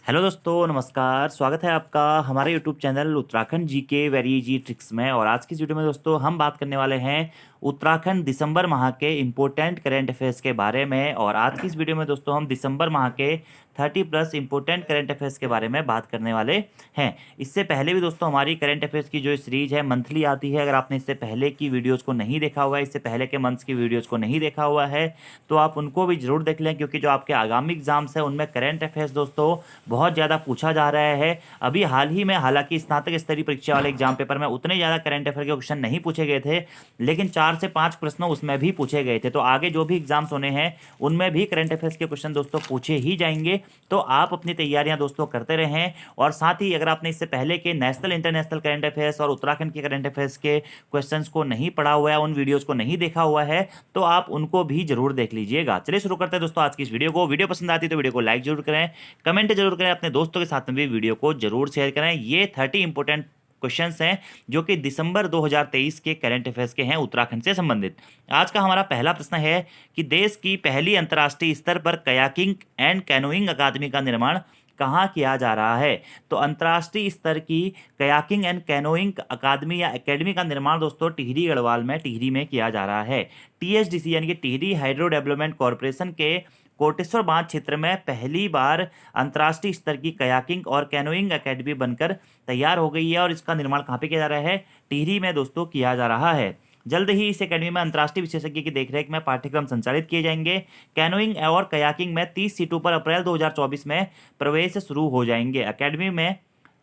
Hello दोस्तों, नमस्कार। स्वागत है आपका हमारे यूट्यूब चैनल उत्तराखंड जी के वेरी इजी ट्रिक्स में। और आज की इस वीडियो में दोस्तों हम बात करने वाले हैं उत्तराखंड दिसंबर माह के इम्पोर्टेंट करंट अफेयर्स के बारे में। और आज की इस वीडियो में दोस्तों हम दिसंबर माह के 30+ इम्पोर्टेंट करंट अफेयर्स के बारे में बात करने वाले हैं। इससे पहले भी दोस्तों हमारी करंट अफेयर्स की जो सीरीज है मंथली आती है। अगर आपने इससे पहले की वीडियोज़ को नहीं देखा हुआ है, इससे पहले के मंथ्स की वीडियोज़ को नहीं देखा हुआ है, तो आप उनको भी जरूर देख लें, क्योंकि जो आपके आगामी एग्जाम्स हैं उनमें करंट अफेयर्स दोस्तों बहुत ज़्यादा पूछा जा रहा है। अभी हाल ही में हालांकि स्नातक स्तरीय परीक्षा वाले एग्जाम पेपर में उतने ज़्यादा करंट अफेयर के क्वेश्चन नहीं पूछे गए थे, लेकिन 4 से 5 प्रश्न उसमें भी पूछे गए थे। तो आगे जो भी एग्जाम्स होने हैं उनमें भी करंट अफेयर्स के क्वेश्चन दोस्तों पूछे ही जाएंगे। तो आप अपनी तैयारियां दोस्तों करते रहें। और साथ ही अगर आपने इससे पहले के नेशनल इंटरनेशनल करंट अफेयर्स और उत्तराखंड के करंट अफेयर्स के क्वेश्चंस को नहीं पढ़ा हुआ है, उन वीडियोज़ को नहीं देखा हुआ है, तो आप उनको भी जरूर देख लीजिएगा। चलिए शुरू करते हैं दोस्तों आज की इस वीडियो को। वीडियो पसंद आती है तो वीडियो को लाइक जरूर करें, कमेंट जरूर करें, अपने दोस्तों के साथ में भी वीडियो को जरूर शेयर करें। ये 30 इंपॉर्टेंट क्वेश्चंस हैं जो कि दिसंबर 2023 के करंट अफेयर्स के हैं उत्तराखंड से संबंधित। आज का हमारा पहला प्रश्न है कि देश की पहली अंतर्राष्ट्रीय स्तर पर कयाकिंग एंड कैनोइंग अकादमी का निर्माण कहाँ किया जा रहा है। तो अंतर्राष्ट्रीय स्तर की कयाकिंग एंड कैनोइंग अकादमी या एकेडमी का निर्माण दोस्तों टिहरी गढ़वाल में टिहरी में किया जा रहा है। टीएचडीसी यानी कि टिहरी हाइड्रो डेवलपमेंट कॉरपोरेशन के कोटेश्वर बांध क्षेत्र में पहली बार अंतर्राष्ट्रीय स्तर की कयाकिंग और कैनोइंग एकेडमी बनकर तैयार हो गई है। और इसका निर्माण कहाँ पे किया जा रहा है? टिहरी में दोस्तों किया जा रहा है। जल्द ही इस एकेडमी में अंतर्राष्ट्रीय विशेषज्ञ की देखरेख में पाठ्यक्रम संचालित किए जाएंगे। कैनोइंग और कयाकिंग में 30 सीटों पर अप्रैल 2024 में प्रवेश शुरू हो जाएंगे। एकेडमी में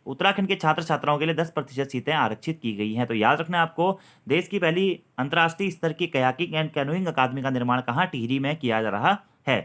उत्तराखंड के छात्र छात्राओं के लिए 10% सीटें आरक्षित की गई हैं। तो याद रखना आपको, देश की पहली अंतर्राष्ट्रीय स्तर की कयाकिंग एंड कैनोइंग अकादमी का निर्माण कहाँ? टिहरी में किया जा रहा है।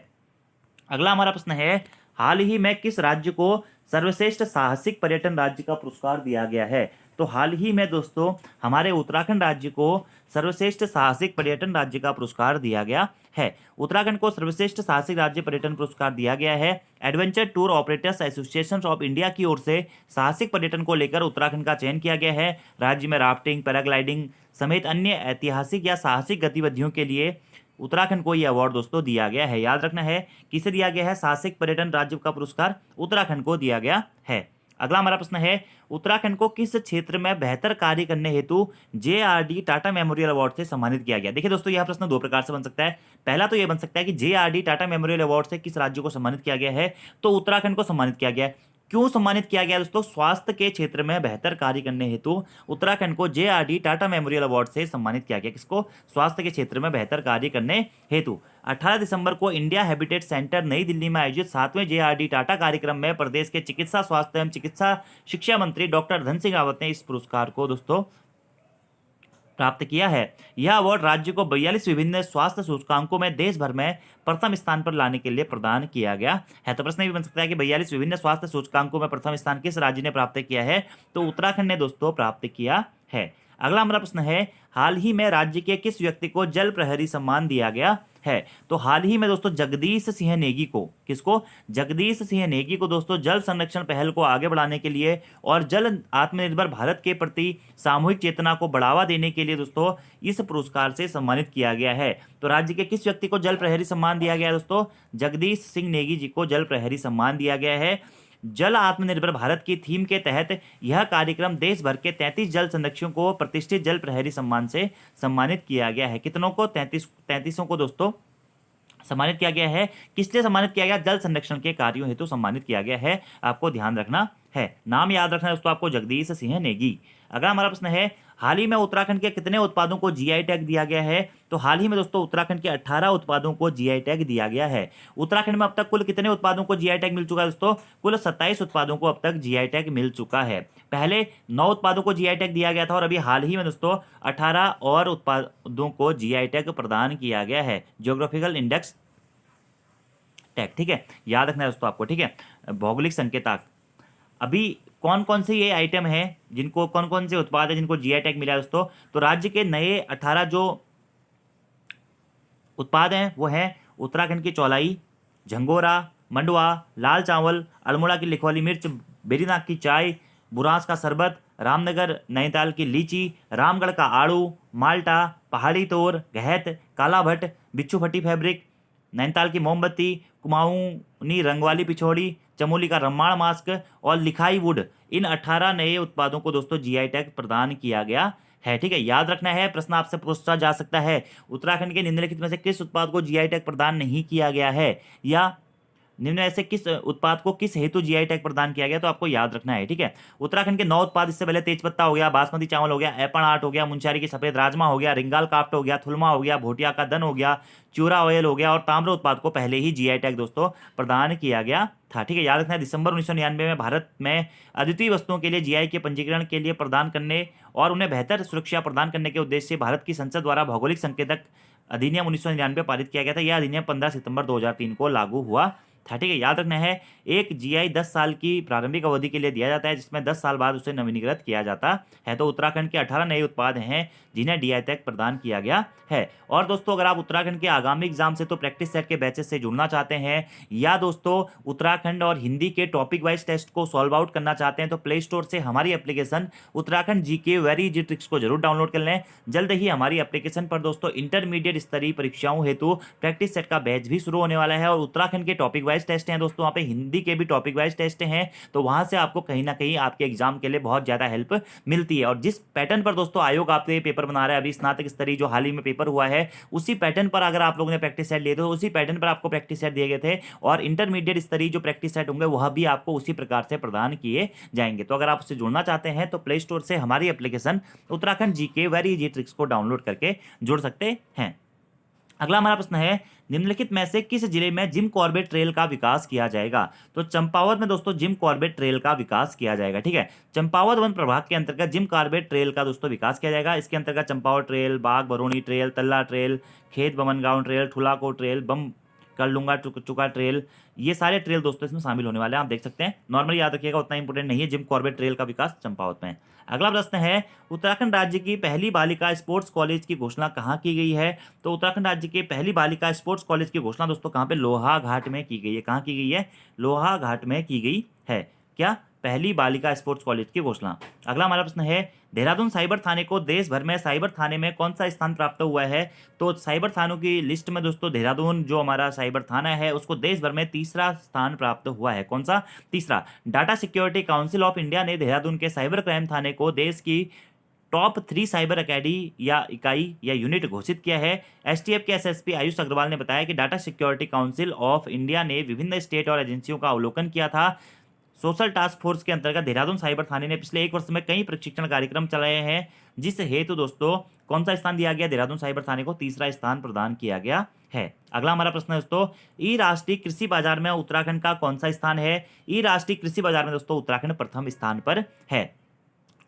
अगला हमारा प्रश्न है, हाल ही में किस राज्य को सर्वश्रेष्ठ साहसिक पर्यटन राज्य का पुरस्कार दिया गया है? तो हाल ही में दोस्तों हमारे उत्तराखंड राज्य को सर्वश्रेष्ठ साहसिक पर्यटन राज्य का पुरस्कार दिया गया है। उत्तराखंड को सर्वश्रेष्ठ साहसिक राज्य पर्यटन पुरस्कार दिया गया है। Adventure tour operators association of India की ओर से साहसिक पर्यटन को लेकर उत्तराखंड का चयन किया गया है। राज्य में राफ्टिंग, पैराग्लाइडिंग समेत अन्य ऐतिहासिक या साहसिक गतिविधियों के लिए उत्तराखंड को यह अवार्ड दोस्तों दिया गया है। याद रखना है किसे दिया गया है? साहसिक पर्यटन राज्य का पुरस्कार उत्तराखंड को दिया गया है। अगला हमारा प्रश्न है, उत्तराखंड को किस क्षेत्र में बेहतर कार्य करने हेतु जेआरडी टाटा मेमोरियल अवार्ड से सम्मानित किया गया? देखिए दोस्तों, यह प्रश्न दो प्रकार से बन सकता है। पहला तो यह बन सकता है कि जेआरडी टाटा मेमोरियल अवार्ड से किस राज्य को सम्मानित किया गया है? तो उत्तराखंड को सम्मानित किया गया है। क्यों सम्मानित किया गया दोस्तों? स्वास्थ्य के क्षेत्र में बेहतर कार्य करने हेतु उत्तराखंड को जेआरडी टाटा मेमोरियल अवार्ड से सम्मानित किया गया। किसको? स्वास्थ्य के क्षेत्र में बेहतर कार्य करने हेतु। 18 दिसंबर को इंडिया हैबिटेट सेंटर नई दिल्ली में आयोजित 7वें जेआरडी टाटा कार्यक्रम में प्रदेश के चिकित्सा स्वास्थ्य एवं चिकित्सा शिक्षा मंत्री डॉक्टर धन सिंह रावत ने इस पुरस्कार को दोस्तों प्राप्त किया है। यह अवार्ड राज्य को 42 विभिन्न स्वास्थ्य सूचकांकों में देश भर में प्रथम स्थान पर लाने के लिए प्रदान किया गया है। तो प्रश्न भी बन सकता है कि 42 विभिन्न स्वास्थ्य सूचकांकों में प्रथम स्थान किस राज्य ने प्राप्त किया है? तो उत्तराखंड ने दोस्तों प्राप्त किया है। अगला हमारा प्रश्न है, हाल ही में राज्य के किस व्यक्ति को जल प्रहरी सम्मान दिया गया है? तो हाल ही में दोस्तों जगदीश सिंह नेगी को, किसको? जगदीश सिंह नेगी को दोस्तों जल संरक्षण पहल को आगे बढ़ाने के लिए और जल आत्मनिर्भर भारत के प्रति सामूहिक चेतना को बढ़ावा देने के लिए दोस्तों इस पुरस्कार से सम्मानित किया गया है। तो राज्य के किस व्यक्ति को जल प्रहरी सम्मान दिया गया है दोस्तों? जगदीश सिंह नेगी जी को जल प्रहरी सम्मान दिया गया है। जल आत्मनिर्भर भारत की थीम के तहत यह कार्यक्रम देश भर के 33 जल संरक्षकों को प्रतिष्ठित जल प्रहरी सम्मान से सम्मानित किया गया है। कितनों को? 33 को दोस्तों सम्मानित किया गया है। किस लिए सम्मानित किया गया? जल संरक्षण के कार्यों हेतु सम्मानित किया गया है। आपको ध्यान रखना है, नाम याद रखना है दोस्तों आपको, जगदीश सिंह नेगी। अगला हमारा प्रश्न है, हाल ही में उत्तराखंड के कितने उत्पादों को जीआई टैग दिया गया है? तो हाल ही में दोस्तों उत्तराखंड के 18 उत्पादों को जीआई टैग दिया गया है। उत्तराखंड में अब तक कुल कितने उत्पादों को जीआई टैग मिल चुका है दोस्तों? कुल 27 उत्पादों को अब तक जीआई टैग मिल चुका है। पहले 9 उत्पादों को जीआई टैग दिया गया था और अभी हाल ही में दोस्तों 18 और उत्पादों को जीआई टैग प्रदान किया गया है, ज्योग्राफिकल इंडेक्स टैग। ठीक है, याद रखना है दोस्तों आपको। ठीक है, भौगोलिक संकेतक। अभी कौन कौन से ये आइटम है जिनको, कौन कौन से उत्पाद है जिनको जीआई टैग मिला है दोस्तों? तो राज्य के नए 18 जो उत्पाद हैं वो हैं उत्तराखंड की चौलाई, झंगोरा, मंडवा, लाल चावल, अल्मोड़ा की लिखवाली मिर्च, बेरीनाग की चाय, बुरांस का शरबत, रामनगर नैनीताल की लीची, रामगढ़ का आड़ू, माल्टा, पहाड़ी तोर, गहत, काला भट्ट, बिच्छू फटी फैब्रिक, नैनीताल की मोमबत्ती, कुमाऊनी रंग वाली पिछोड़ी, चमोली का रम्माण मास्क और लिखाई वुड, इन 18 नए उत्पादों को दोस्तों जीआई टैग प्रदान किया गया है। ठीक है, याद रखना है, प्रश्न आपसे पूछा जा सकता है उत्तराखंड के निम्नलिखित में से किस उत्पाद को जीआई टैग प्रदान नहीं किया गया है, या निम्न में से किस उत्पाद को किस हेतु जीआई टैग प्रदान किया गया, तो आपको याद रखना है। ठीक है, उत्तराखंड के 9 उत्पाद, इससे पहले तेजपत्ता हो गया, बासमती चावल हो गया, एपण आर्ट हो गया, मुंशियारी की सफेद राजमा हो गया, रिंगाल काफ्ट हो गया, थुलमा हो गया, भोटिया का दन हो गया, चूरा ऑयल हो गया और ताम्र उत्पाद को पहले ही जीआई टैग दोस्तों प्रदान किया गया था। ठीक है, याद रखना है, दिसंबर 1999 में भारत में अद्वितीय वस्तुओं के लिए जीआई के पंजीकरण के लिए प्रदान करने और उन्हें बेहतर सुरक्षा प्रदान करने के उद्देश्य से भारत की संसद द्वारा भौगोलिक संकेतक अधिनियम 1999 पारित किया गया था। यह अधिनियम 15 सितंबर 2003 को लागू हुआ था। ठीक है, याद रखना है, एक जीआई 10 साल की प्रारंभिक अवधि के लिए दिया जाता है, जिसमें 10 साल बाद उसे नवीनीकृत किया जाता है। तो उत्तराखंड के 18 नए उत्पाद हैं जिन्हें जीआई टैग प्रदान किया गया है। और दोस्तों, अगर आप उत्तराखंड के आगामी एग्जाम से तो प्रैक्टिस सेट के बैचेस से जुड़ना चाहते हैं, या दोस्तों उत्तराखंड और हिंदी के टॉपिक वाइज टेस्ट को सॉल्व आउट करना चाहते हैं, तो प्ले स्टोर से हमारी application Uttarakhand GK very easy tricks को जरूर डाउनलोड कर लें। जल्द ही हमारी एप्लीकेशन पर दोस्तों इंटरमीडिएट स्तरीय परीक्षाओं हेतु प्रैक्टिस सेट का बैच भी शुरू होने वाला है, और उत्तराखंड के टॉपिक वाइज टेस्ट हैं दोस्तों, वहाँ पे हिंदी के भी टॉपिक वाइज टेस्ट हैं, तो वहां से आपको कहीं ना कहीं आपके एग्जाम के लिए बहुत ज्यादा हेल्प मिलती है। और जिस पैटर्न पर दोस्तों आयोग आपके पेपर बना रहा है, अभी स्नातक स्तरीय जो हाल ही में पेपर हुआ है, उसी पैटर्न पर अगर आप लोगों ने प्रैक्टिस सेट लिए तो उसी पैटर्न पर आपको प्रैक्टिस सेट दिए गए थे, और इंटरमीडिएट स्तरीय जो प्रैक्टिस सेट होंगे वह भी आपको उसी प्रकार से प्रदान किए जाएंगे। तो अगर आप उससे जुड़ना चाहते हैं तो प्ले स्टोर से हमारी application Uttarakhand GK very easy tricks को डाउनलोड करके जुड़ सकते हैं। अगला हमारा प्रश्न है, निम्नलिखित में से किस जिले में जिम कॉर्बेट ट्रेल का विकास किया जाएगा? तो चंपावत में दोस्तों जिम कॉर्बेट ट्रेल का विकास किया जाएगा। ठीक है, चंपावत वन प्रभाग के अंतर्गत जिम कॉर्बेट ट्रेल का दोस्तों विकास किया जाएगा। इसके अंतर्गत चंपावत ट्रेल, बाग बरौनी ट्रेल, तल्ला ट्रेल, खेत बमनगांव ट्रेल, ठुलाको ट्रेल, बम करलूंगा चुका ट्रेल, ये सारे ट्रेल दोस्तों इसमें शामिल होने वाले हैं। आप देख सकते हैं, नॉर्मली याद रखिएगा, उतना इंपोर्टेंट नहीं है। जिम कॉर्बेट ट्रेल का विकास चंपावत में है। अगला प्रश्न है, उत्तराखंड राज्य की पहली बालिका स्पोर्ट्स कॉलेज की घोषणा कहाँ की गई है? तो उत्तराखंड राज्य के पहली बालिका स्पोर्ट्स कॉलेज की घोषणा दोस्तों कहाँ पे? लोहाघाट में की गई है। कहाँ की गई है? लोहाघाट में की गई है। क्या? पहली बालिका स्पोर्ट्स कॉलेज की घोषणा। अगला हमारा प्रश्न है, देहरादून साइबर थाने को देश भर में साइबर थाने में कौन सा स्थान प्राप्त हुआ है? तो साइबर थानों की लिस्ट में दोस्तों देहरादून जो हमारा साइबर थाना है उसको देश भर में तीसरा स्थान प्राप्त हुआ है। कौन सा? तीसरा। Data security council of India ने देहरादून के साइबर क्राइम थाने को देश की टॉप 3 साइबर अकेडमी या इकाई या यूनिट घोषित किया है। एसटीएफ के एसएसपी आयुष अग्रवाल ने बताया कि data security council of India ने विभिन्न स्टेट और एजेंसियों का अवलोकन किया था। सोशल टास्क फोर्स के अंतर्गत देहरादून साइबर थाने ने पिछले 1 वर्ष में कई प्रशिक्षण कार्यक्रम चलाए हैं, जिस हेतु दोस्तों कौन सा स्थान दिया गया? देहरादून साइबर थाने को तीसरा स्थान प्रदान किया गया है। अगला हमारा प्रश्न है दोस्तों, ई राष्ट्रीय कृषि बाजार में उत्तराखंड का कौन सा स्थान है? ई राष्ट्रीय कृषि बाजार में दोस्तों उत्तराखंड प्रथम स्थान पर है।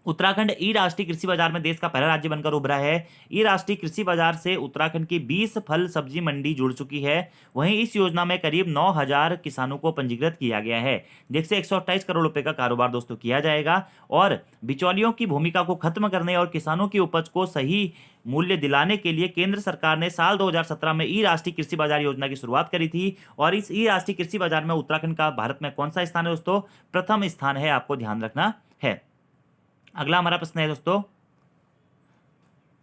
उत्तराखंड ई राष्ट्रीय कृषि बाजार में देश का पहला राज्य बनकर उभरा है। ई राष्ट्रीय कृषि बाजार से उत्तराखंड की 20 फल सब्जी मंडी जुड़ चुकी है। वहीं इस योजना में करीब 9,000 किसानों को पंजीकृत किया गया है, जिससे 128 करोड़ रुपए का कारोबार दोस्तों किया जाएगा। और बिचौलियों की भूमिका को खत्म करने और किसानों की उपज को सही मूल्य दिलाने के लिए केंद्र सरकार ने साल 2017 में ई राष्ट्रीय कृषि बाजार योजना की शुरुआत करी थी। और इस ई राष्ट्रीय कृषि बाजार में उत्तराखंड का भारत में कौन सा स्थान है दोस्तों? प्रथम स्थान है, आपको ध्यान रखना है। अगला हमारा प्रश्न है दोस्तों,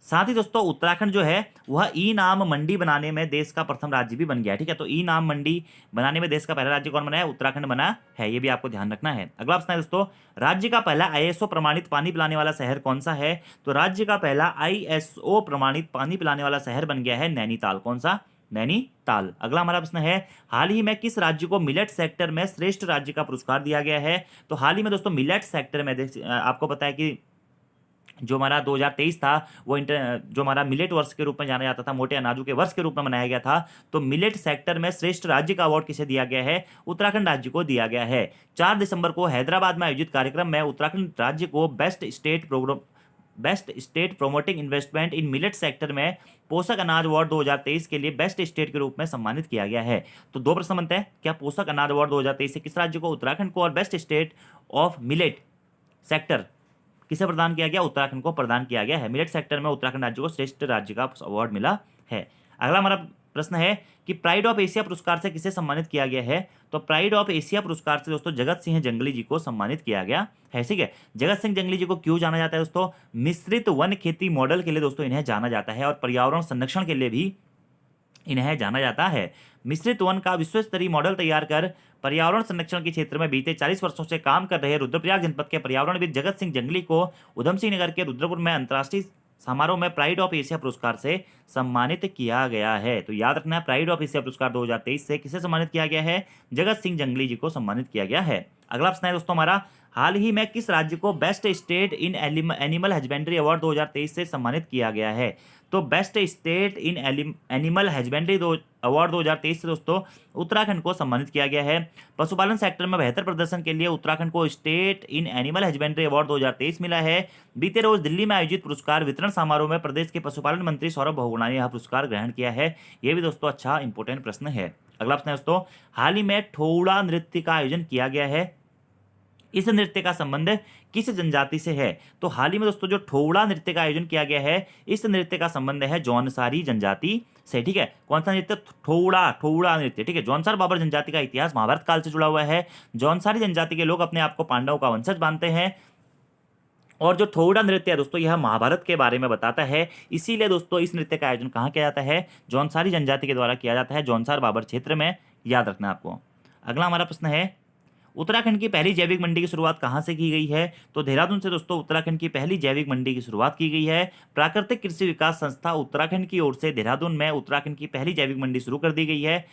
साथ ही दोस्तों उत्तराखंड जो है वह ई नाम मंडी बनाने में देश का प्रथम राज्य भी बन गया। ठीक है, तो ई नाम मंडी बनाने में देश का पहला राज्य कौन बना है? उत्तराखंड बना है, ये भी आपको ध्यान रखना है। अगला प्रश्न है दोस्तों, राज्य का पहला आईएसओ प्रमाणित पानी पिलाने वाला शहर कौन सा है? तो राज्य का पहला आईएसओ प्रमाणित पानी पिलाने वाला शहर बन गया है नैनीताल। कौन सा? नैनीताल। अगला हमारा प्रश्न है, हाल ही में किस राज्य को मिलेट सेक्टर में श्रेष्ठ राज्य का पुरस्कार दिया गया है? तो हाल ही में दोस्तों मिलेट सेक्टर में आपको पता है कि जो हमारा 2023 था वो जो हमारा मिलेट वर्ष के रूप में जाना जाता था, मोटे अनाजों के वर्ष के रूप में मनाया गया था। तो मिलेट सेक्टर में श्रेष्ठ राज्य का अवार्ड किसे दिया गया है? उत्तराखंड राज्य को दिया गया है। 4 दिसंबर को हैदराबाद में आयोजित कार्यक्रम में उत्तराखंड राज्य को बेस्ट स्टेट प्रोमोटिंग इन्वेस्टमेंट इन मिलेट सेक्टर में पोषक अनाज अवार्ड 2023 के लिए बेस्ट स्टेट के रूप में सम्मानित किया गया है। तो 2 प्रश्न बनते हैं, क्या पोषक अनाज अवार्ड 2023 से किस राज्य को? उत्तराखंड को। और best state of millet sector किसे प्रदान किया गया? उत्तराखंड को प्रदान किया गया है। मिलेट सेक्टर में उत्तराखंड राज्य को श्रेष्ठ राज्य का अवार्ड मिला है। अगला हमारा प्रश्न है कि प्राइड ऑफ एशिया पुरस्कार से किसे सम्मानित किया गया है? तो प्राइड ऑफ एशिया पुरस्कार से दोस्तों जगत सिंह जंगली जी को सम्मानित किया गया है। ठीक है, जगत सिंह जंगली जी को क्यों जाना जाता है दोस्तों? मिश्रित वन खेती मॉडल के लिए दोस्तों इन्हें जाना जाता है, और पर्यावरण संरक्षण के लिए भी इन्हें जाना जाता है। मिश्रित वन का विश्व स्तरीय मॉडल तैयार कर पर्यावरण संरक्षण के क्षेत्र में बीते 40 वर्षों से काम कर रहे रुद्रप्रयाग जनपद के पर्यावरणविद जगत सिंह जंगली को उधम सिंह नगर के रुद्रपुर में अंतर्राष्ट्रीय समारोह में प्राइड ऑफ एशिया पुरस्कार से सम्मानित किया गया है। तो याद रखना है, प्राइड ऑफ एशिया पुरस्कार 2023 से किसे सम्मानित किया गया है? जगत सिंह जंगली जी को सम्मानित किया गया है। अगला प्रश्न है दोस्तों हमारा, हाल ही में किस राज्य को best state in animal husbandry award 2023 से सम्मानित किया गया है? तो best state in animal husbandry award 2023 से दोस्तों उत्तराखंड को सम्मानित किया गया है। पशुपालन सेक्टर में बेहतर प्रदर्शन के लिए उत्तराखंड को state in animal husbandry award 2023 मिला है। बीते रोज दिल्ली में आयोजित पुरस्कार वितरण समारोह में प्रदेश के पशुपालन मंत्री सौरभ बहुगुणा ने यह पुरस्कार ग्रहण किया है। यह भी दोस्तों अच्छा इंपॉर्टेंट प्रश्न है। अगला प्रश्न है दोस्तों, हाल ही में ठोड़ा नृत्य का आयोजन किया गया है। इस नृत्य का संबंध किस जनजाति से है? तो हाल ही में दोस्तों जो ठोड़ा नृत्य का आयोजन किया गया है, इस नृत्य का संबंध है जौनसारी जनजाति से। ठीक है, कौन सा नृत्य? ठोड़ा नृत्य। ठीक है, जौनसार बाबर जनजाति का इतिहास महाभारत काल से जुड़ा हुआ है। जौनसारी जनजाति के लोग अपने आप को पांडवों का वंशज मानते हैं और जो ठोड़ा नृत्य है दोस्तों यह महाभारत के बारे में बताता है। इसीलिए दोस्तों इस नृत्य का आयोजन कहाँ किया जाता है? जौनसारी जनजाति के द्वारा किया जाता है, जौनसार बाबर क्षेत्र में। याद रखना आपको। अगला हमारा प्रश्न है, उत्तराखंड की पहली जैविक मंडी की शुरुआत कहाँ से की गई है? तो देहरादून से दोस्तों उत्तराखंड की पहली जैविक मंडी की शुरुआत की गई है। प्राकृतिक कृषि विकास संस्था उत्तराखंड की ओर से देहरादून में उत्तराखंड की पहली जैविक मंडी शुरू कर दी गई है।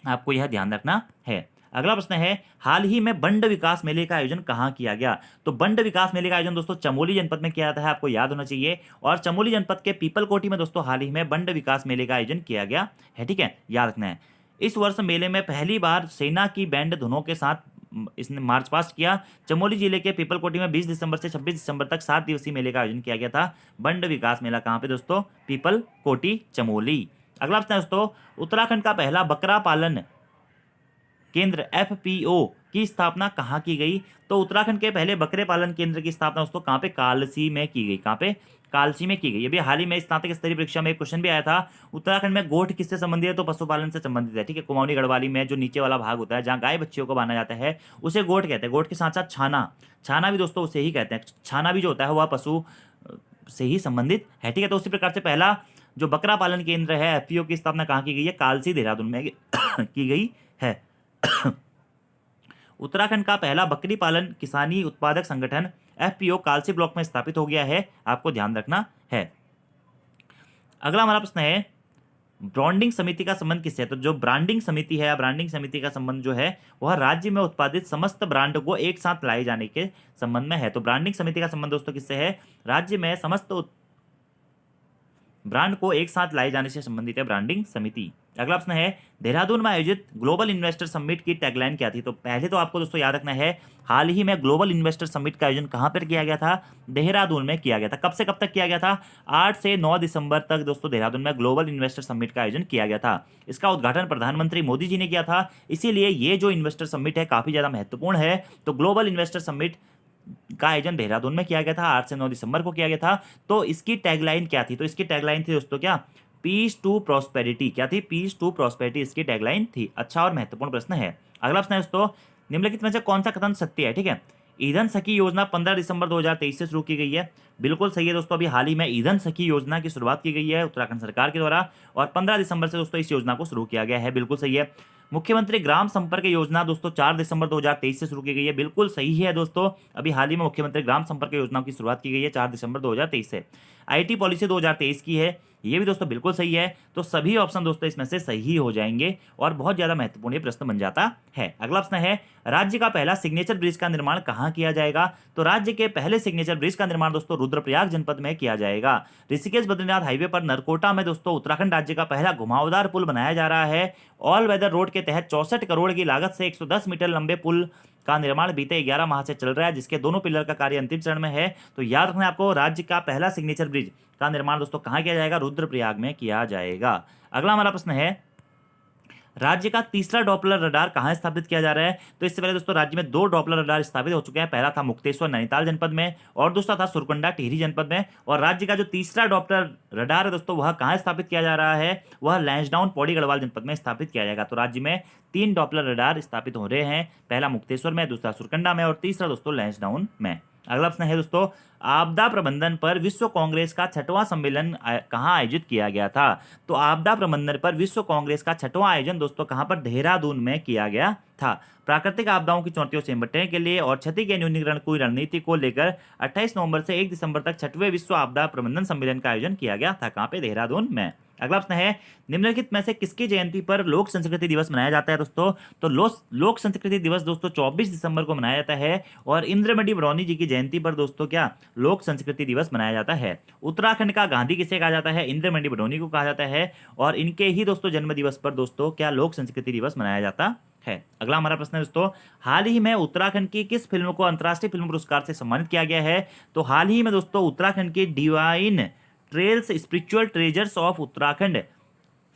आपको यह ध्यान रखना है। अगला प्रश्न है, हाल ही में बंड विकास मेले का आयोजन कहाँ किया गया? तो बंड विकास मेले का आयोजन दोस्तों चमोली जनपद में किया जाता है, आपको याद होना चाहिए। और चमोली जनपद के पीपलकोटी में दोस्तों हाल ही में बंड विकास मेले का आयोजन किया गया है। ठीक है, याद रखना है। इस वर्ष मेले में पहली बार सेना की बैंड धुनों के साथ इसने मार्च पास्ट किया। चमोली जिले के पीपलकोटी में 20 दिसंबर से 26 दिसंबर तक 7 दिवसीय मेले का आयोजन किया गया था। बंड विकास मेला कहाँ पे दोस्तों? पीपलकोटी, चमोली। अगला प्रश्न है दोस्तों, उत्तराखंड का पहला बकरा पालन केंद्र एफपीओ की स्थापना कहाँ की गई? तो उत्तराखंड के पहले बकरे पालन केंद्र की स्थापना दोस्तों कहाँ पे? कालसी में की गई। कहाँ पे? कालसी में की गई। अभी हाल ही में स्नातक स्तरीय परीक्षा में एक क्वेश्चन भी आया था, उत्तराखंड में गोठ किससे संबंधित है? तो पशुपालन से संबंधित है। ठीक है, कुमाऊनी गढ़वाली में जो नीचे वाला भाग होता है जहाँ गाय बच्चियों को बांधा जाता है उसे गोठ कहते हैं। गोठ के साथ साथ छाना भी दोस्तों उसे ही कहते हैं। छाना भी जो होता है वह पशु से ही संबंधित है। ठीक है, तो उसी प्रकार से पहला जो बकरा पालन केंद्र है एफपीओ की स्थापना कहाँ की गई है? कालसी, देहरादून में की गई है। उत्तराखंड का पहला बकरी पालन किसानी उत्पादक संगठन एफपीओ कालसी ब्लॉक में स्थापित हो गया है, आपको ध्यान रखना है। अगला हमारा प्रश्न है, ब्रांडिंग समिति का संबंध किससे है? तो जो ब्रांडिंग समिति है, ब्रांडिंग समिति का संबंध जो है वह राज्य में उत्पादित समस्त ब्रांड को एक साथ लाए जाने के संबंध में है। तो ब्रांडिंग समिति का संबंध दोस्तों किससे है? राज्य में समस्त ब्रांड को एक साथ लाए जाने से संबंधित है ब्रांडिंग समिति। अगला प्रश्न है, देहरादून में आयोजित ग्लोबल इन्वेस्टर समिट की टैगलाइन क्या थी? तो पहले तो आपको दोस्तों याद रखना है, हाल ही में ग्लोबल इन्वेस्टर समिट का आयोजन कहाँ पर किया गया था? देहरादून में किया गया था। कब से कब तक किया गया था? 8 से 9 दिसंबर तक दोस्तों देहरादून में ग्लोबल इन्वेस्टर समिट का आयोजन किया गया था। इसका उद्घाटन प्रधानमंत्री मोदी जी ने किया था। इसीलिए ये जो इन्वेस्टर समिट है काफी ज्यादा महत्वपूर्ण है। तो ग्लोबल इन्वेस्टर समिट का आयोजन देहरादून में किया गया था, 8 से 9 दिसंबर को किया गया था। तो इसकी टैगलाइन क्या थी? तो इसकी टैगलाइन थी दोस्तों क्या? Peace to prosperity. क्या थी? पीस टू प्रॉस्पेरिटी इसकी टैगलाइन थी। अच्छा और महत्वपूर्ण प्रश्न है। अगला प्रश्न है दोस्तों, निम्नलिखित में से कौन सा कथन सत्य है? ठीक है, ईंधन सखी योजना 15 दिसंबर 2023 से शुरू की गई है। बिल्कुल सही है दोस्तों, अभी हाल ही में ईंधन सखी योजना की शुरुआत की गई है उत्तराखंड सरकार के द्वारा और 15 दिसंबर से दोस्तों इस योजना को शुरू किया गया है। बिल्कुल सही है। मुख्यमंत्री ग्राम संपर्क योजना दोस्तों 4 दिसंबर 2023 से शुरू की गई है। बिल्कुल सही है दोस्तों, अभी हाल ही में मुख्यमंत्री ग्राम संपर्क योजना की शुरुआत की गई है 4 दिसंबर 2023 से। आईटी पॉलिसी 2023 की है, ये भी दोस्तों बिल्कुल सही है। तो सभी ऑप्शन दोस्तों इसमें से सही हो जाएंगे और बहुत ज्यादा महत्वपूर्ण ये प्रश्न बन जाता है। अगला प्रश्न है, राज्य का पहला सिग्नेचर ब्रिज का निर्माण कहाँ किया जाएगा? तो राज्य के पहले सिग्नेचर ब्रिज का निर्माण दोस्तों रुद्रप्रयाग जनपद में किया जाएगा। ऋषिकेश बद्रीनाथ हाईवे पर नरकोटा में दोस्तों उत्तराखंड राज्य का पहला घुमावदार पुल बनाया जा रहा है। ऑल वेदर रोड के तहत 64 करोड़ की लागत से 110 मीटर लंबे पुल का निर्माण बीते 11 माह से चल रहा है, जिसके दोनों पिलर का कार्य अंतिम चरण में है। तो याद रखना आपको, राज्य का पहला सिग्नेचर ब्रिज का निर्माण दोस्तों कहाँ किया जाएगा? रुद्रप्रयाग में किया जाएगा। अगला हमारा प्रश्न है, राज्य का तीसरा डॉपलर रडार कहाँ स्थापित किया जा रहा है? तो इससे पहले दोस्तों राज्य में 2 डॉपलर रडार स्थापित हो चुके हैं। पहला था मुक्तेश्वर नैनीताल जनपद में और दूसरा था सुरकुंडा टिहरी जनपद में। और राज्य का जो तीसरा डॉपलर रडार है दोस्तों वह कहाँ स्थापित किया जा रहा है? वह लैंसडाउन पौड़ी गढ़वाल जनपद में स्थापित किया जाएगा। तो राज्य में 3 डॉपलर रडार स्थापित हो रहे हैं, पहला मुक्तेश्वर में, दूसरा सुरकुंडा में और तीसरा दोस्तों लैंसडाउन में। अगला प्रश्न है दोस्तों, आपदा प्रबंधन पर विश्व कांग्रेस का छठवां सम्मेलन कहाँ आयोजित किया गया था? तो आपदा प्रबंधन पर विश्व कांग्रेस का छठवां आयोजन दोस्तों कहाँ पर? देहरादून में किया गया था। प्राकृतिक आपदाओं की चुनौतियों से निपटने के लिए और क्षति के न्यूनीकरण की रणनीति को लेकर 28 नवंबर से 1 दिसंबर तक छठवें विश्व आपदा प्रबंधन सम्मेलन का आयोजन किया गया था। कहाँ पे? देहरादून में। अगला प्रश्न है, निम्नलिखित में से किसकी जयंती पर लोक संस्कृति दिवस मनाया जाता है दोस्तों? तो लोक संस्कृति दिवस दोस्तों 24 दिसंबर को मनाया जाता है और इंद्रमणि बरौनी जी की जयंती पर दोस्तों क्या लोक संस्कृति दिवस मनाया जाता है। उत्तराखंड का गांधी किसे कहा जाता है? इंद्रमणि बरौनी को कहा जाता है और इनके ही दोस्तों जन्म दिवस पर दोस्तों क्या लोक संस्कृति दिवस मनाया जाता है। अगला हमारा प्रश्न है दोस्तों, हाल ही में उत्तराखंड की किस फिल्म को अंतर्राष्ट्रीय फिल्म पुरस्कार से सम्मानित किया गया है? तो हाल ही में दोस्तों उत्तराखंड की divine trails spiritual treasures of Uttarakhand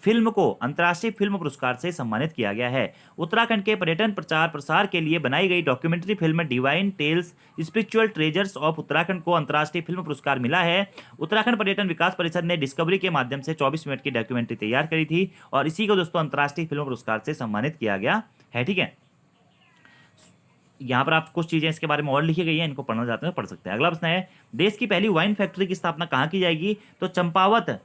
film को अंतर्राष्ट्रीय फिल्म पुरस्कार से सम्मानित किया गया है। उत्तराखंड के पर्यटन प्रचार प्रसार के लिए बनाई गई documentary film divine tales spiritual treasures of Uttarakhand को अंतर्राष्ट्रीय फिल्म पुरस्कार मिला है। उत्तराखंड पर्यटन विकास परिषद ने डिस्कवरी के माध्यम से 24 मिनट की डॉक्यूमेंट्री तैयार करी थी और इसी को दोस्तों अंतर्राष्ट्रीय फिल्म पुरस्कार से सम्मानित किया गया है। ठीक है, यहाँ पर आप कुछ चीजें इसके बारे में और लिखी गई हैं, इनको पढ़ना चाहते हैं पढ़ सकते हैं। अगला प्रश्न है, देश की पहली वाइन फैक्ट्री की स्थापना कहाँ की जाएगी? तो चंपावत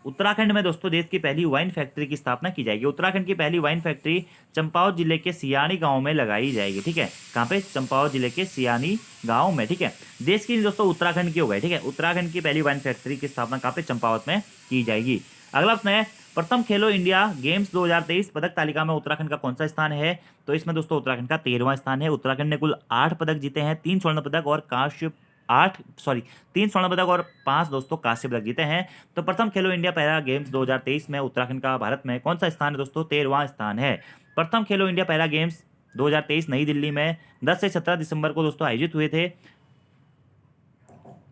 उत्तराखंड में दोस्तों देश की पहली वाइन फैक्ट्री की स्थापना की जाएगी। उत्तराखंड की पहली वाइन फैक्ट्री चंपावत जिले के सियानी गांव में लगाई जाएगी। ठीक है, कहाँ पे? चंपावत जिले के सियानी गांव में। ठीक है, देश की दोस्तों उत्तराखंड की हो गई। ठीक है, उत्तराखंड की पहली वाइन फैक्ट्री की स्थापना कहाँ पे? चंपावत में की जाएगी। अगला प्रश्न है, प्रथम खेलो इंडिया गेम्स 2023 पदक तालिका में उत्तराखंड का कौन सा स्थान है? तो इसमें दोस्तों उत्तराखंड का 13वां स्थान है। उत्तराखंड ने कुल 8 पदक जीते हैं, 3 स्वर्ण पदक और 3 स्वर्ण पदक और 5 दोस्तों कांस्य पदक जीते हैं। तो प्रथम खेलो इंडिया पैरा गेम्स 2023 में उत्तराखंड का भारत में कौन सा स्थान है दोस्तों? 13वां स्थान है। प्रथम खेलो इंडिया पैरा गेम्स 2023 नई दिल्ली में 10 से 17 दिसंबर को दोस्तों आयोजित हुए थे।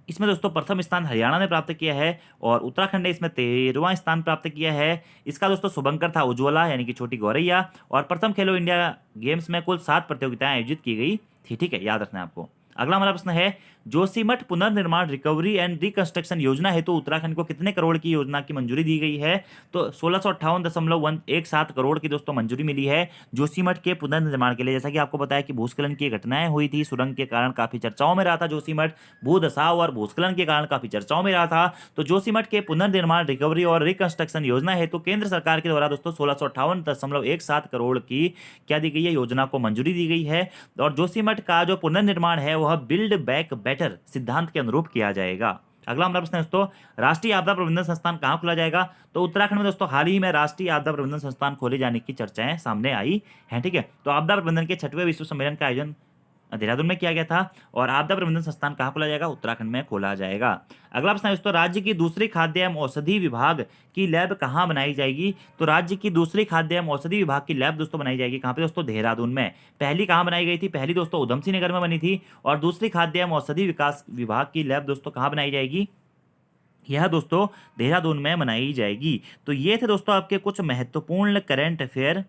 इसमें दोस्तों प्रथम स्थान हरियाणा ने प्राप्त किया है और उत्तराखंड ने इसमें 13वां स्थान प्राप्त किया है। इसका दोस्तों शुभंकर था उज्ज्वला यानी कि छोटी गौरैया। और प्रथम खेलो इंडिया गेम्स में कुल 7 प्रतियोगिताएं आयोजित की गई थी। ठीक है, याद रखना है आपको। अगला हमारा प्रश्न है, जोशीमठ पुनर्निर्माण रिकवरी एंड रिकंस्ट्रक्शन योजना हेतु उत्तराखंड को कितने करोड़ की योजना की मंजूरी दी गई है? तो 1658.117 करोड़ की दोस्तों मंजूरी मिली है जोशीमठ के पुनर्निर्माण के लिए। जैसा कि आपको बताया कि भूस्खलन की घटनाएं हुई थी, सुरंग के कारण काफी चर्चाओं में रहा था जोशीमठ, भूधसाव और भूस्खलन के कारण काफी चर्चाओं में रहा था। तो जोशीमठ के पुनर्निर्माण रिकवरी और रिकंस्ट्रक्शन योजना हेतु केंद्र सरकार के द्वारा दोस्तों 1658.17 करोड़ की क्या दी गई है? योजना को मंजूरी दी गई है। और जोशीमठ का जो पुनर्निर्माण है वह बिल्ड बैक बेटर सिद्धांत के अनुरूप किया जाएगा। अगला हमारा प्रश्न है दोस्तों, राष्ट्रीय आपदा प्रबंधन संस्थान कहाँ खोला जाएगा? तो उत्तराखंड में दोस्तों हाल ही में राष्ट्रीय आपदा प्रबंधन संस्थान खोले जाने की चर्चाएं सामने आई हैं। ठीक है, तो आपदा प्रबंधन के 6वें विश्व सम्मेलन का आयोजन देहरादून में किया गया था और आपदा प्रबंधन संस्थान कहाँ खोला जाएगा? उत्तराखंड में खोला जाएगा। अगला प्रश्न है दोस्तों, राज्य की दूसरी खाद्य एवं औषधि विभाग की लैब कहाँ बनाई जाएगी? तो राज्य की दूसरी खाद्य एवं औषधि विभाग की लैब दोस्तों बनाई जाएगी कहाँ पे दोस्तों? देहरादून में। पहली कहाँ बनाई गई थी? पहली दोस्तों उधम सिंह नगर में बनी थी और दूसरी खाद्य एवं औषधि विकास विभाग की लैब दोस्तों कहाँ बनाई जाएगी? यह दोस्तों देहरादून में बनाई जाएगी। तो ये थे दोस्तों आपके कुछ महत्वपूर्ण करंट अफेयर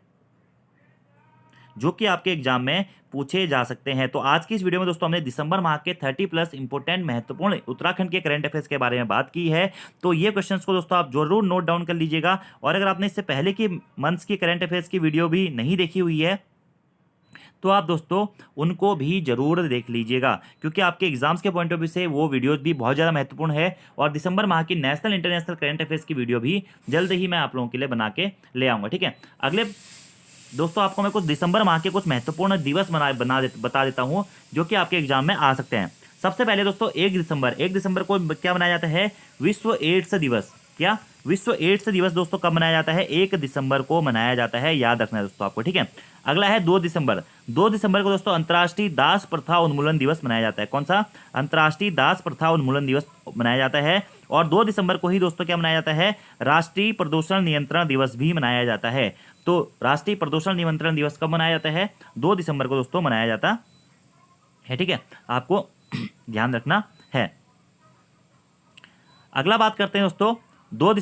जो कि आपके एग्जाम में पूछे जा सकते हैं। तो आज की इस वीडियो में दोस्तों हमने दिसंबर माह के 30+ इंपोर्टेंट महत्वपूर्ण उत्तराखंड के करंट अफेयर्स के बारे में बात की है। तो ये क्वेश्चंस को दोस्तों आप जरूर नोट डाउन कर लीजिएगा और अगर आपने इससे पहले की मंथ्स की करंट अफेयर्स की वीडियो भी नहीं देखी हुई है तो आप दोस्तों उनको भी जरूर देख लीजिएगा क्योंकि आपके एग्जाम्स के पॉइंट ऑफ व्यू से वो वीडियोज भी बहुत ज़्यादा महत्वपूर्ण है। और दिसंबर माह की नेशनल इंटरनेशनल करंट अफेयर्स की वीडियो भी जल्द ही मैं आप लोगों के लिए बना के ले आऊँगा। ठीक है, अगले दोस्तों आपको मैं कुछ दिसंबर माह के कुछ महत्वपूर्ण दिवस बता देता हूं जो कि आपके एग्जाम में आ सकते हैं। सबसे पहले दोस्तों 1 दिसंबर को क्या मनाया जाता है? विश्व एड्स दिवस। क्या? विश्व एड्स दिवस दोस्तों कब मनाया जाता है? 1 दिसंबर को मनाया जाता है, याद रखना है दोस्तों आपको। ठीक है, अगला है 2 दिसंबर। 2 दिसंबर को दोस्तों अंतर्राष्ट्रीय दास प्रथा उन्मूलन दिवस मनाया जाता है। कौन सा? अंतर्राष्ट्रीय दास प्रथा उन्मूलन दिवस मनाया जाता है। और 2 दिसंबर को ही दोस्तों क्या मनाया जाता है? राष्ट्रीय प्रदूषण नियंत्रण दिवस भी मनाया जाता है। तो राष्ट्रीय प्रदूषण नियंत्रण दिवस कब मनाया जाता है? 2 दिसंबर को दोस्तों मनाया जाता है। ठीक है, आपको ध्यान रखना है। अगला बात करते हैं दोस्तों 2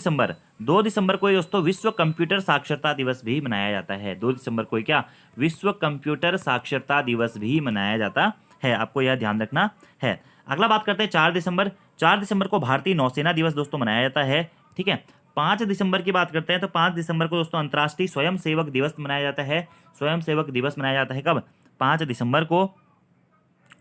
दिसंबर को दोस्तों विश्व कंप्यूटर साक्षरता दिवस भी मनाया जाता है। 2 दिसंबर को क्या? विश्व कंप्यूटर साक्षरता दिवस भी मनाया जाता है, आपको यह ध्यान रखना है। अगला बात करते हैं 4 दिसंबर। 4 दिसंबर को भारतीय नौसेना दिवस दोस्तों मनाया जाता है। ठीक है, 5 दिसंबर की बात करते हैं तो 5 दिसंबर को दोस्तों अंतर्राष्ट्रीय स्वयं सेवक दिवस मनाया जाता है। स्वयं सेवक दिवस मनाया जाता है कब? 5 दिसंबर को।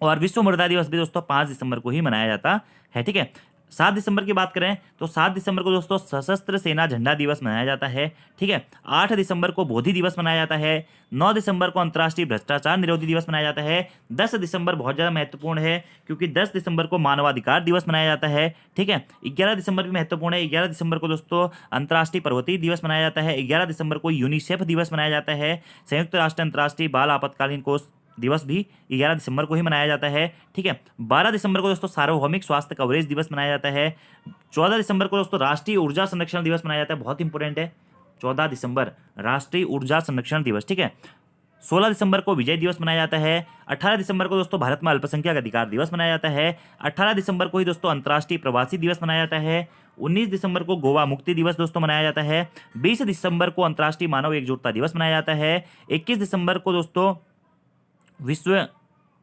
और विश्व मृदा दिवस भी दोस्तों 5 दिसंबर को ही मनाया जाता है। ठीक है, 7 दिसंबर की बात करें तो 7 दिसंबर को दोस्तों सशस्त्र सेना झंडा दिवस मनाया जाता है। ठीक है, 8 दिसंबर को बोधि दिवस मनाया जाता है। 9 दिसंबर को अंतर्राष्ट्रीय भ्रष्टाचार निरोधी दिवस मनाया जाता है। 10 दिसंबर बहुत ज़्यादा महत्वपूर्ण है क्योंकि 10 दिसंबर को मानवाधिकार दिवस मनाया जाता है। ठीक है, 11 दिसंबर भी महत्वपूर्ण है। 11 दिसंबर को दोस्तों अंतर्राष्ट्रीय पर्वतीय दिवस मनाया जाता है। 11 दिसंबर को यूनिसेफ दिवस मनाया जाता है। संयुक्त राष्ट्र अंतर्राष्ट्रीय बाल आपातकालीन कोष दिवस भी 11 दिसंबर को ही मनाया जाता है। ठीक है, 12 दिसंबर को दोस्तों सार्वभौमिक स्वास्थ्य कवरेज दिवस मनाया जाता है। 14 दिसंबर को दोस्तों राष्ट्रीय ऊर्जा संरक्षण दिवस मनाया जाता है, बहुत इंपॉर्टेंट है। 14 दिसंबर राष्ट्रीय ऊर्जा संरक्षण दिवस। ठीक है, 16 दिसंबर को विजय दिवस मनाया जाता है। 18 दिसंबर को दोस्तों भारत में अल्पसंख्यक अधिकार दिवस मनाया जाता है। 18 दिसंबर को ही दोस्तों अंतर्राष्ट्रीय प्रवासी दिवस मनाया जाता है। 19 दिसंबर को गोवा मुक्ति दिवस दोस्तों मनाया जाता है। 20 दिसंबर को अंतर्राष्ट्रीय मानव एकजुटता दिवस मनाया जाता है। 21 दिसंबर को दोस्तों विश्व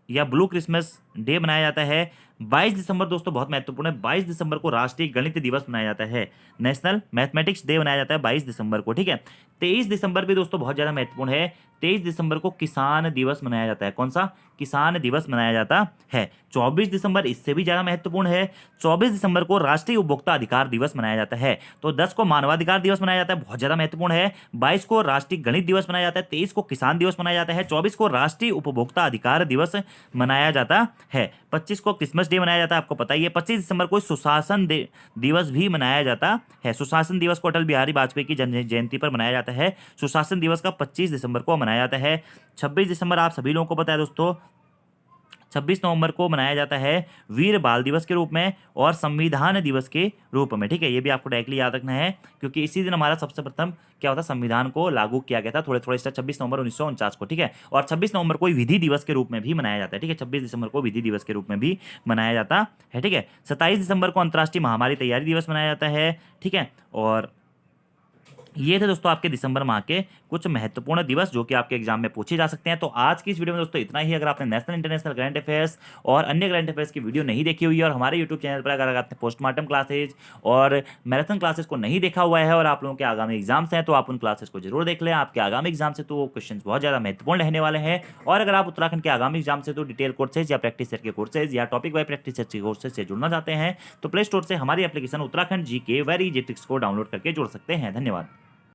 या ब्लू क्रिसमस डे मनाया जाता है। 22 दिसंबर दोस्तों बहुत महत्वपूर्ण है, 22 दिसंबर को राष्ट्रीय गणित दिवस मनाया जाता है, नेशनल मैथमेटिक्स डे मनाया जाता है 22 दिसंबर को। ठीक है, 23 दिसंबर भी दोस्तों बहुत ज़्यादा महत्वपूर्ण है। 23 दिसंबर को किसान दिवस मनाया जाता है। कौन सा? किसान दिवस मनाया जाता है। 24 दिसंबर इससे भी ज़्यादा महत्वपूर्ण है। 24 दिसंबर को राष्ट्रीय उपभोक्ता अधिकार दिवस मनाया जाता है। तो 10 को मानवाधिकार दिवस मनाया जाता है, बहुत ज़्यादा महत्वपूर्ण है। 22 को राष्ट्रीय गणित दिवस मनाया जाता है। 23 को किसान दिवस मनाया जाता है। 24 को राष्ट्रीय उपभोक्ता अधिकार दिवस मनाया जाता है। 25 को क्रिसमस डे मनाया जाता है, आपको पता ही है। 25 दिसंबर को सुशासन दिवस भी मनाया जाता है। सुशासन दिवस को अटल बिहारी वाजपेयी की जयंती पर मनाया जाता है। सुशासन दिवस का 25 दिसंबर को मनाया जाता है। 26 दिसंबर आप सभी लोगों को पता है दोस्तों, 26 नवंबर को मनाया जाता है वीर बाल दिवस के रूप में और संविधान दिवस के रूप में। ठीक है, ये भी आपको डायरेक्टली याद रखना है क्योंकि इसी दिन हमारा सबसे प्रथम क्या होता है, संविधान को लागू किया गया था थोड़े थोड़े स्टेप 26 नवंबर 1949 को। ठीक है, और 26 नवंबर को विधि दिवस के रूप में भी मनाया जाता है। ठीक है, 26 दिसंबर को विधि दिवस के रूप में भी मनाया जाता है। ठीक है, 27 दिसंबर को अंतर्राष्ट्रीय महामारी तैयारी दिवस मनाया जाता है। ठीक है, और ये थे दोस्तों आपके दिसंबर माह के कुछ महत्वपूर्ण दिवस जो कि आपके एग्जाम में पूछे जा सकते हैं। तो आज की इस वीडियो में दोस्तों इतना ही। अगर आपने नेशनल इंटरनेशनल करंट अफेयर्स और अन्य करंट अफेयर्स की वीडियो नहीं देखी हुई है और हमारे यूट्यूब चैनल पर अगर आपने पोस्टमार्टम क्लासेज और मैराथन क्लासेस को नहीं देखा हुआ है और आप लोगों के आगामी एग्जाम्स हैं तो आप उन क्लासेस को जरूर देख लें। आपके आगामी एग्जाम से तो वो क्वेश्चन बहुत ज़्यादा महत्वपूर्ण रहने वाले हैं। और अगर आप उत्तराखंड के आगामी एग्जाम से तो डिटेल कोर्सेज या प्रैक्टिस सेट के कोर्सेज या टॉपिक वाइज प्रैक्टिस सेट के कोर्सेज से जुड़ना चाहते हैं तो प्ले स्टोर से हमारी application Uttarakhand GK very easy tricks को डाउनलोड करके जुड़ सकते हैं। धन्यवाद।